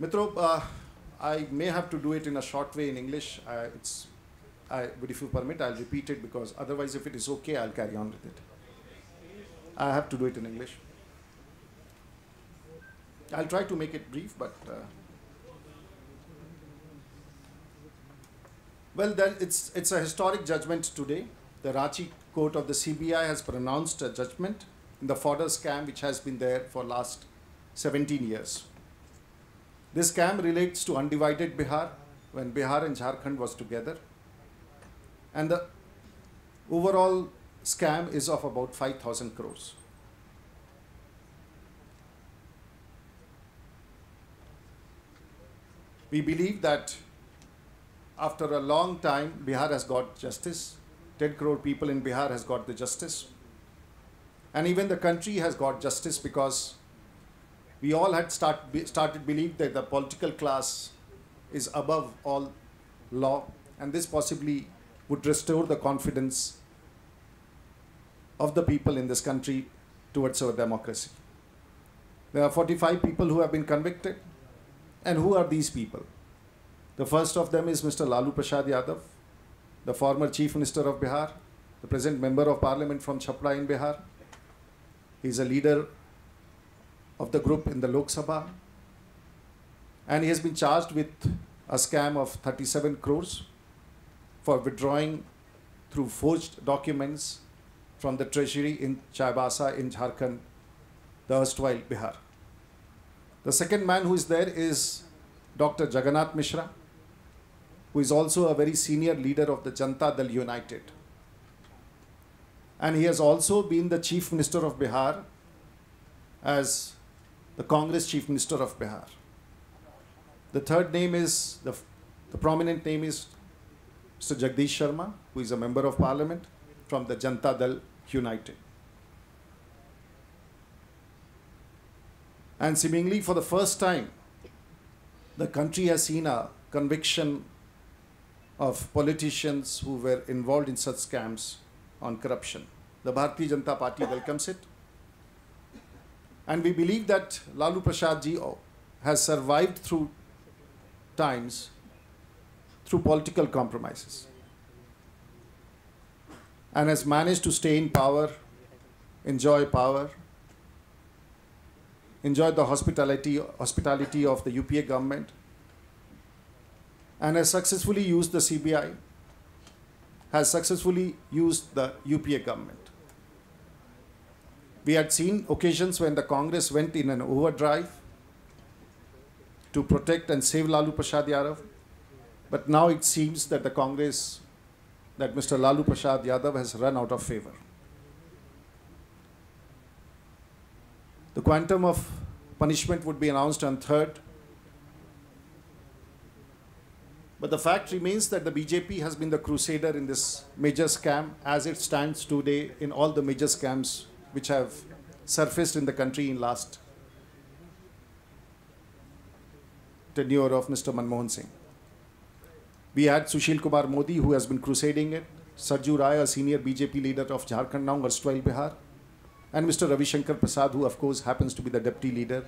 Mitro, I may have to do it in a short way in English. But if you permit, I'll repeat it because otherwise, if it is okay, I'll carry on with it. I have to do it in English. I'll try to make it brief, but well, it's a historic judgment today. The Ranchi court of the CBI has pronounced a judgment in the fodder scam which has been there for last 17 years. This scam relates to undivided Bihar, when Bihar and Jharkhand was together. And the overall scam is of about 5,000 crores. We believe that after a long time, Bihar has got justice. 10 crore people in Bihar has got the justice. And even the country has got justice because we all had started believe that the political class is above all law, and this possibly would restore the confidence of the people in this country towards our democracy. There are 45 people who have been convicted. And who are these people? The first of them is Mr. Lalu Prasad Yadav, the former Chief Minister of Bihar, the present Member of Parliament from Chapra in Bihar. He is a leader of the group in the Lok Sabha. And he has been charged with a scam of 37 crores for withdrawing through forged documents from the treasury in Chaibasa in Jharkhand, the erstwhile Bihar. The second man who is there is Dr. Jagannath Mishra, who is also a very senior leader of the Janata Dal United. And he has also been the Chief Minister of Bihar as the Congress Chief Minister of Bihar. The third name is, the prominent name is Mr. Jagdish Sharma, who is a Member of Parliament from the Janata Dal United. And seemingly for the first time, the country has seen a conviction of politicians who were involved in such scams on corruption. The Bharatiya Janata Party welcomes it. And we believe that Lalu Prasad ji has survived through times through political compromises and has managed to stay in power, enjoy the hospitality of the UPA government, and has successfully used the CBI, has successfully used the UPA government. We had seen occasions when the Congress went in an overdrive to protect and save Lalu Prasad Yadav, but now it seems that the Congress, that Mr. Lalu Prasad Yadav has run out of favor. The quantum of punishment would be announced on 3rd. But the fact remains that the BJP has been the crusader in this major scam as it stands today in all the major scams which have surfaced in the country in last tenure of Mr. Manmohan Singh. We had Sushil Kumar Modi, who has been crusading it, Sarju Rai, a senior BJP leader of Jharkhand now, erstwhile Bihar, and Mr. Ravi Shankar Prasad, who of course happens to be the deputy leader,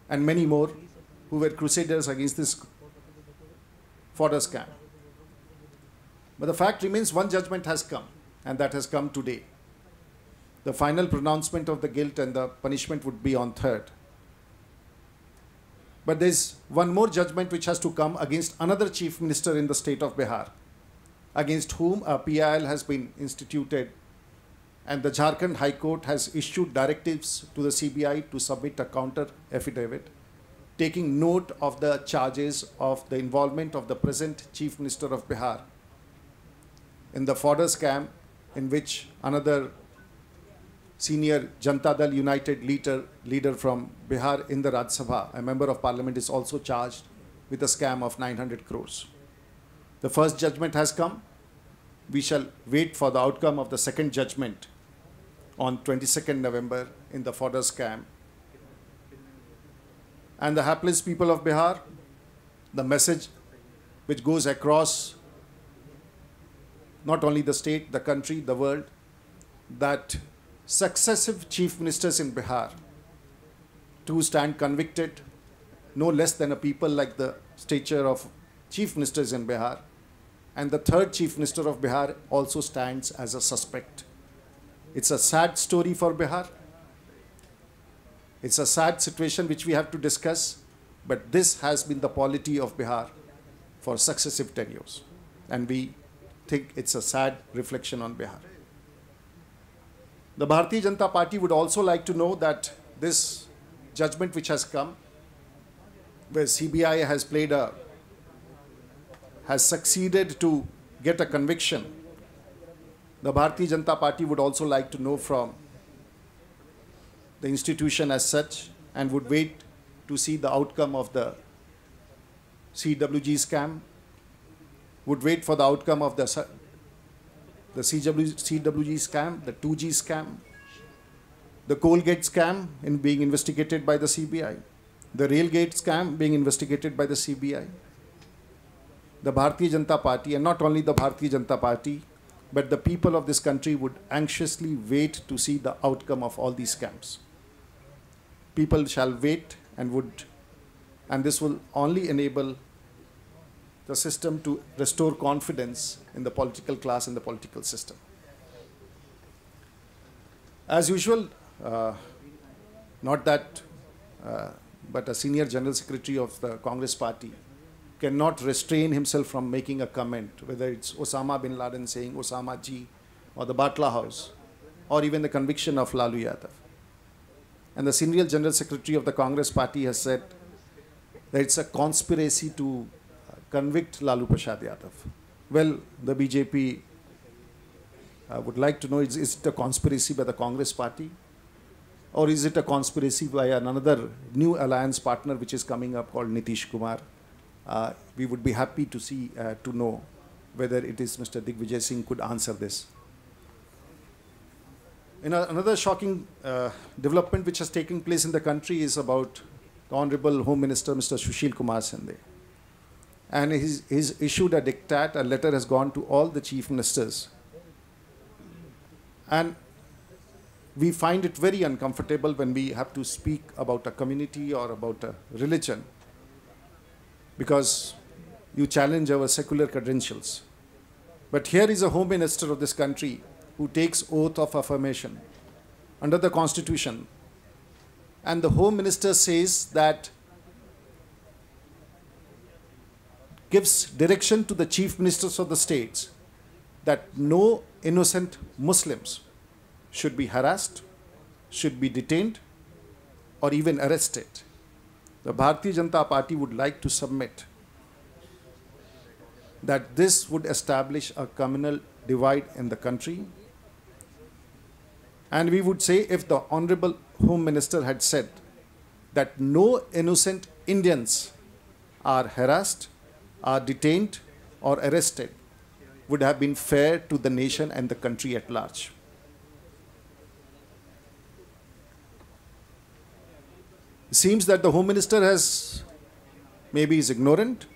and many more who were crusaders against this fodder scam. But the fact remains, one judgment has come, and that has come today. The final pronouncement of the guilt and the punishment would be on 3rd. But there's one more judgment which has to come against another chief minister in the state of Bihar, against whom a PIL has been instituted, and the Jharkhand High Court has issued directives to the CBI to submit a counter affidavit, taking note of the charges of the involvement of the present Chief Minister of Bihar in the fodder scam, in which another senior Janata Dal United leader from Bihar in the Rajya Sabha, a Member of Parliament, is also charged with a scam of 900 crores. The first judgment has come. We shall wait for the outcome of the second judgment on 22nd November in the fodder scam. And the hapless people of Bihar, the message which goes across not only the state, the country, the world, that successive chief ministers in Bihar to stand convicted no less than a people like the stature of chief ministers in Bihar. And the third chief minister of Bihar also stands as a suspect. It's a sad story for Bihar. It's a sad situation which we have to discuss, but this has been the polity of Bihar for successive tenures. And we think it's a sad reflection on Bihar. The Bharatiya Janata Party would also like to know that this judgment which has come, where CBI has succeeded to get a conviction, the Bharatiya Janata Party would also like to know from the institution as such, and would wait to see the outcome of the CWG scam, would wait for the outcome of the CWG scam, the 2G scam, the Coalgate scam being investigated by the CBI, the Railgate scam being investigated by the CBI. The Bharatiya Janata Party, and not only the Bharatiya Janata Party, but the people of this country would anxiously wait to see the outcome of all these scams. People shall wait and this will only enable the system to restore confidence in the political class and the political system. As usual, but a senior general secretary of the Congress party cannot restrain himself from making a comment, whether it's Osama bin Laden saying Osama ji, or the Batla House, or even the conviction of Lalu Yadav. And the senior general secretary of the Congress party has said that it's a conspiracy to convict Lalu Prasad Yadav. Well, the BJP would like to know, is it a conspiracy by the Congress party? Or is it a conspiracy by another new alliance partner which is coming up called Nitish Kumar? We would be happy to see, to know whether it is Mr. Digvijay Singh could answer this. Another shocking development which has taken place in the country is about the Honorable Home Minister, Mr. Sushil Kumar Shinde. And he's issued a diktat, a letter has gone to all the chief ministers. And we find it very uncomfortable when we have to speak about a community or about a religion, because you challenge our secular credentials. But here is a Home Minister of this country who takes oath of affirmation under the Constitution. And the Home Minister says that, gives direction to the chief ministers of the states that no innocent Muslims should be harassed, should be detained, or even arrested. The Bharatiya Janata Party would like to submit that this would establish a communal divide in the country. And we would say, if the Honorable Home Minister had said that no innocent Indians are harassed, are detained, or arrested, would have been fair to the nation and the country at large. It seems that the Home Minister maybe is ignorant,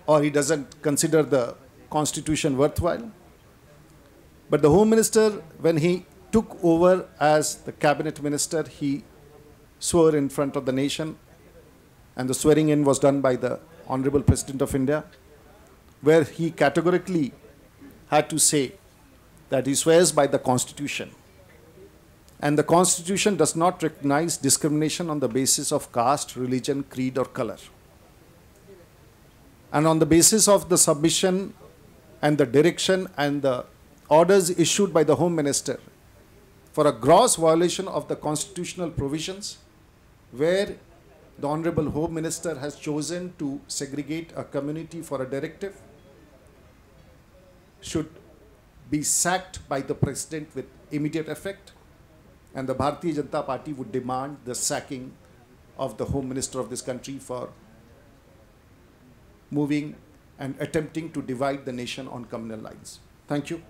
or he doesn't consider the Constitution worthwhile. But the Home Minister, when he took over as the Cabinet Minister, he swore in front of the nation, and the swearing in was done by the Honorable President of India, where he categorically had to say that he swears by the Constitution. And the Constitution does not recognize discrimination on the basis of caste, religion, creed, or color. And on the basis of the submission and the direction and the orders issued by the Home Minister for a gross violation of the constitutional provisions, where the Honorable Home Minister has chosen to segregate a community for a directive, should be sacked by the President with immediate effect. And the Bharatiya Janata Party would demand the sacking of the Home Minister of this country for moving and attempting to divide the nation on communal lines. Thank you.